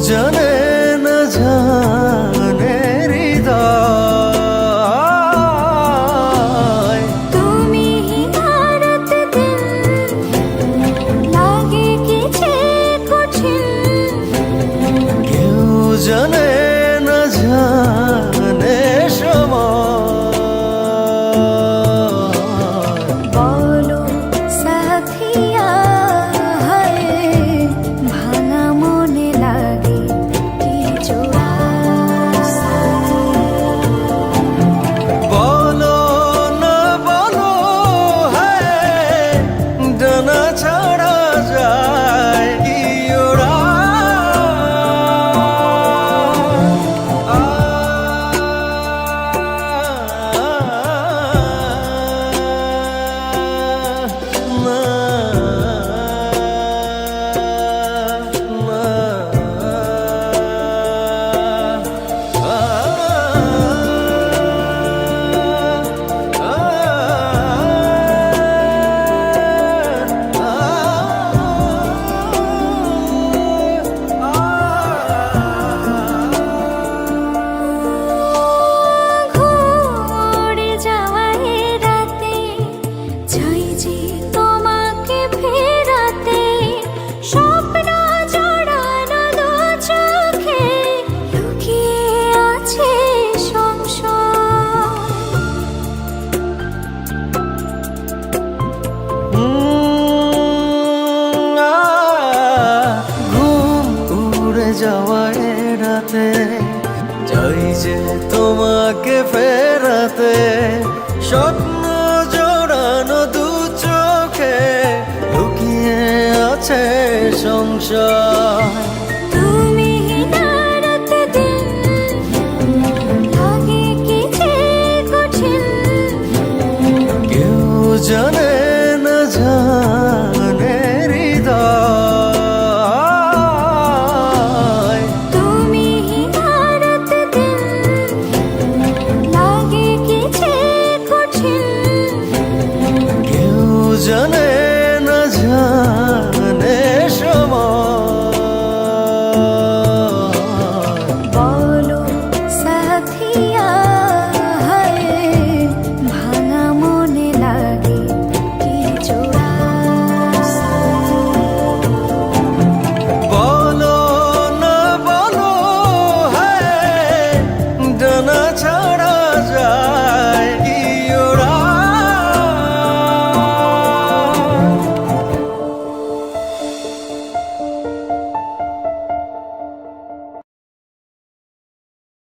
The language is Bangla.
জানে না জানে হৃদয় তুমি রাত দিন লাগে কি যে কঠিন কেউ জানে না জানে সময় বলো সাথিয়া হায় ভাঙা মনে লাগে কি জোড়া বলো না বলো হ্যাঁ ডানা ছাড়া যায় কি ওরা ঘুরে যাওয়ার রাতে চাই যে তোমাকে ফেরাতে স্বপ্ন জড়ানো দু চোখে লুকিয়ে আছে সংশয় ঘুম উড়ে যাওয়ায় রাতে চাই যে তোমাকে ফেরাতে স্বপ্ন জোড়ানো দু চোখে লুকিয়ে আছে সংসার